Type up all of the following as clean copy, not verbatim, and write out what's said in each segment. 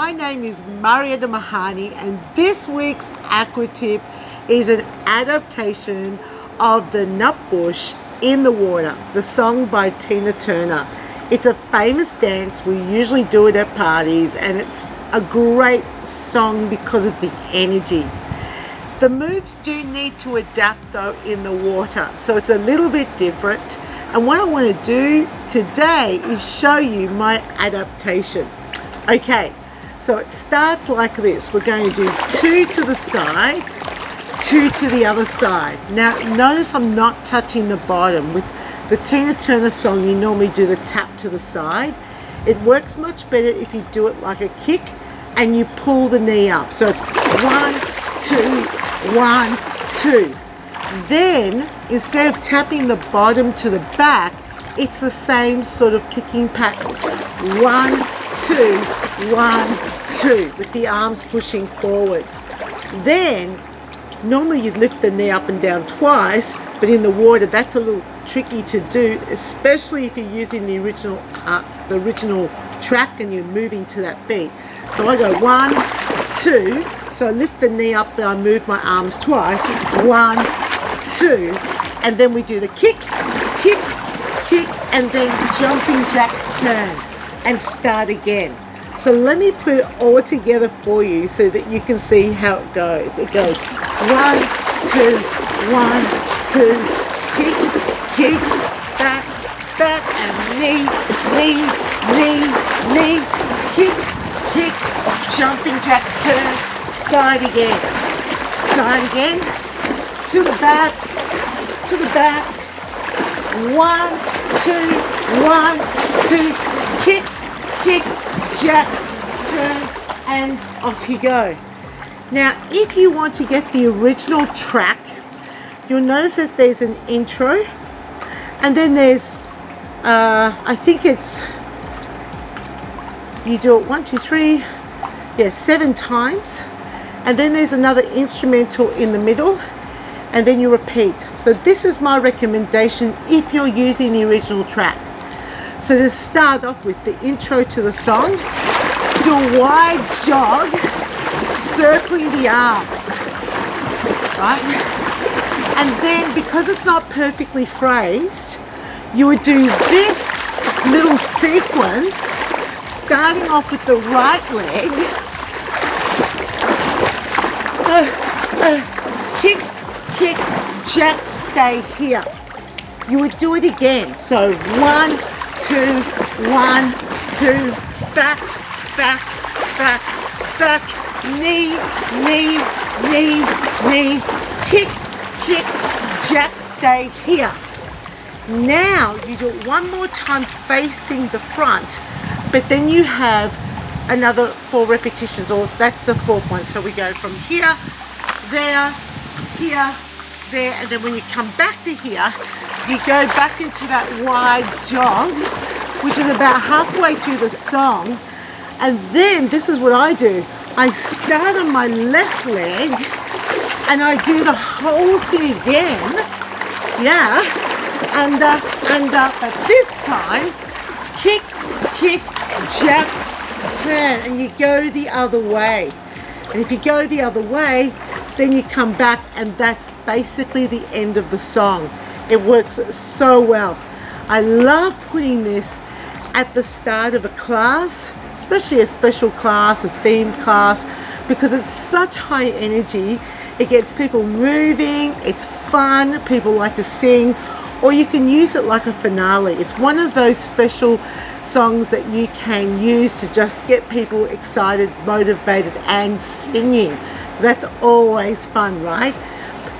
my name is Marietta Mehanni, and this week's Aqua tip is an adaptation of the Nutbush in the Water, the song by Tina Turner. It's a famous dance. We usually do it at parties, and it's a great song because of the energy. The moves do need to adapt though in the water, so it's a little bit different. And what I want to do today is show you my adaptation. Okay, so it starts like this. We're going to do 2 to the side, 2 to the other side. Now notice I'm not touching the bottom. With the Tina Turner song, you normally do the tap to the side. It works much better if you do it like a kick and you pull the knee up. So it's 1, 2, 1, 2. Then instead of tapping the bottom to the back, it's the same sort of kicking pattern. 1, 2, 1, 2, with the arms pushing forwards. Then normally you'd lift the knee up and down twice, but in the water that's a little tricky to do, especially if you're using the original track and you're moving to that beat. So I go 1, 2, so I lift the knee up and I move my arms twice. 1, 2, and then we do the kick, kick, kick, and then jumping jack turn and start again. So let me put it all together for you so that you can see how it goes. It goes 1, 2, 1, 2, kick, kick, back, back, and knee, knee, knee, knee, kick, kick, jumping jack turn, side again, to the back, to the back, 1, 2, 1, 2, kick, kick, jack, turn, and off you go. Now, if you want to get the original track, you'll notice that there's an intro, and then there's, I think it's, you do it 1, 2, 3, yeah, 7 times, and then there's another instrumental in the middle, and then you repeat. So this is my recommendation if you're using the original track. So to start off with the intro to the song, do a wide jog, circling the arms, right? And then because it's not perfectly phrased, you would do this little sequence, starting off with the right leg, kick, kick, jack, stay here. You would do it again. So 1, 2, 1, 2, back, back, back, back, knee, knee, knee, knee, kick, kick, jack, stay here. Now you do it one more time facing the front, but then you have another 4 repetitions, or that's the 4th one. So we go from here, there, here, there, and then when you come back to here, you go back into that wide jog, which is about halfway through the song. And then this is what I do. I start on my left leg and I do the whole thing again. Yeah. But this time, kick, kick, jack, turn, and you go the other way. And if you go the other way, then you come back, and that's basically the end of the song. It works so well. I love putting this at the start of a class, especially a special class, a themed class, because it's such high energy. It gets people moving, it's fun, people like to sing, or you can use it like a finale. It's one of those special songs that you can use to just get people excited, motivated, and singing. That's always fun, right?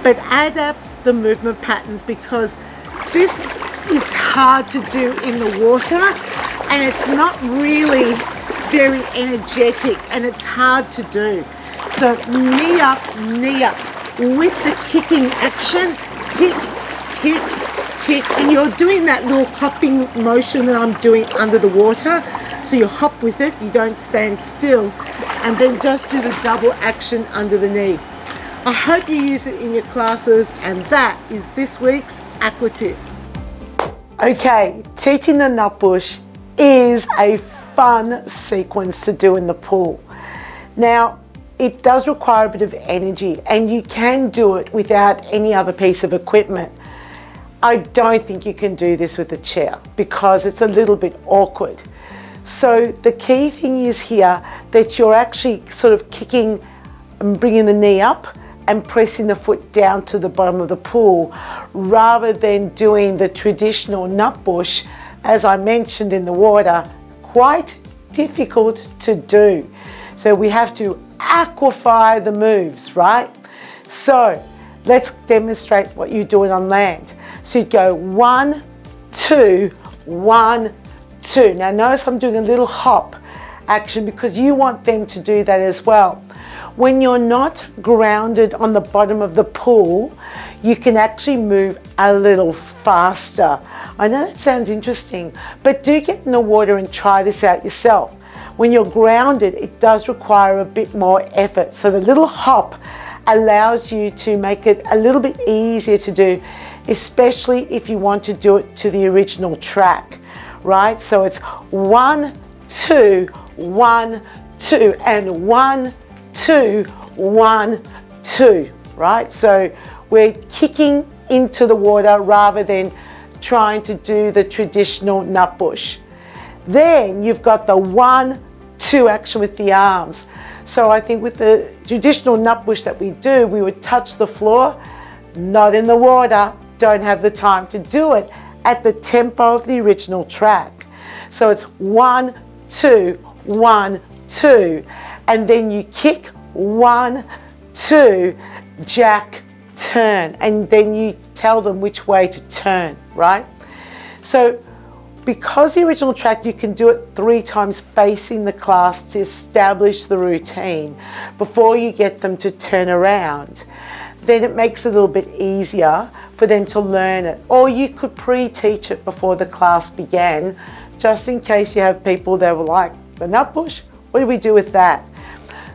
But adapt the movement patterns, because this is hard to do in the water and it's not really very energetic and it's hard to do. So knee up with the kicking action, kick, kick, kick, and you're doing that little hopping motion that I'm doing under the water. So you hop with it, you don't stand still, and then just do the double action under the knee. I hope you use it in your classes, and that is this week's Aqua tip. Okay, teaching the Nutbush is a fun sequence to do in the pool. Now, it does require a bit of energy, and you can do it without any other piece of equipment. I don't think you can do this with a chair because it's a little bit awkward. So the key thing is here that you're actually sort of kicking and bringing the knee up and pressing the foot down to the bottom of the pool, rather than doing the traditional Nutbush, as I mentioned, in the water. Quite difficult to do. So we have to aquify the moves, right? So let's demonstrate what you're doing on land. So you go 1, 2, 1, 2. Now notice I'm doing a little hop action because you want them to do that as well. When you're not grounded on the bottom of the pool, you can actually move a little faster. I know that sounds interesting, but do get in the water and try this out yourself. When you're grounded, it does require a bit more effort. So the little hop allows you to make it a little bit easier to do, especially if you want to do it to the original track, right? So it's 1, 2, 1, 2, and 1, 2, 1, 2, right? So we're kicking into the water rather than trying to do the traditional Nutbush. Then you've got the 1, 2 action with the arms. So I think with the traditional Nutbush that we do, we would touch the floor, not in the water, don't have the time to do it at the tempo of the original track. So it's 1, 2, 1, 2, and then you kick 1, 2, jack, turn, and then you tell them which way to turn, right? So because the original track, you can do it 3 times facing the class to establish the routine before you get them to turn around. Then it makes it a little bit easier for them to learn it. Or you could pre-teach it before the class began, just in case you have people that were like, the Nutbush, what do we do with that?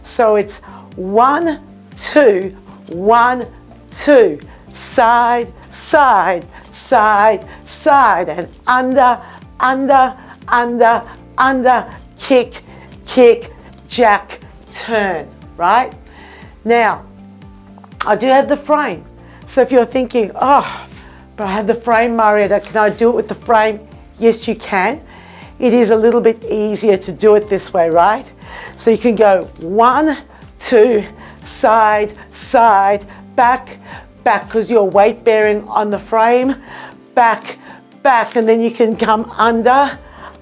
So it's 1, 2, 1, 2, side, side, side, side, and under, under, under, under, kick, kick, jack, turn, right? Now, I do have the frame. So if you're thinking, oh, but I have the frame, Marietta, can I do it with the frame? Yes, you can. It is a little bit easier to do it this way, right? So you can go 1, 2, side, side, back, back, because you're weight bearing on the frame, back, back, and then you can come under,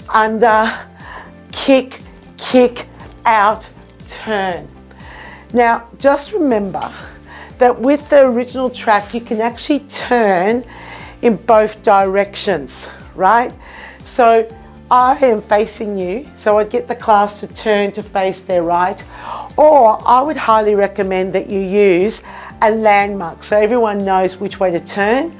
under, kick, kick, out, turn. Now, just remember that with the original track, you can actually turn in both directions, right? So I am facing you, so I'd get the class to turn to face their right, or I would highly recommend that you use a landmark so everyone knows which way to turn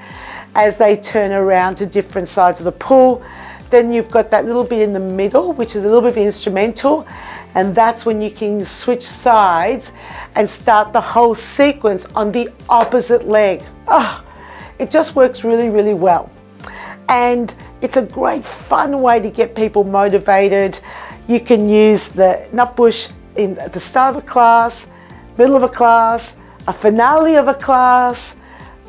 as they turn around to different sides of the pool. Then you've got that little bit in the middle, which is a little bit instrumental, and that's when you can switch sides and start the whole sequence on the opposite leg. Oh, it just works really, really well. And it's a great fun way to get people motivated. You can use the Nutbush at the start of a class, middle of a class, a finale of a class.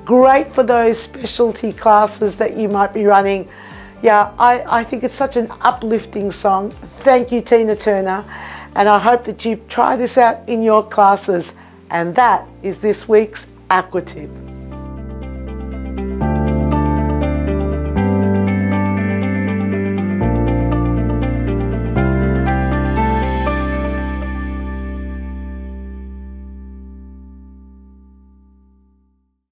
Great for those specialty classes that you might be running. Yeah, I think it's such an uplifting song. Thank you, Tina Turner. And I hope that you try this out in your classes. And that is this week's Aqua Tip.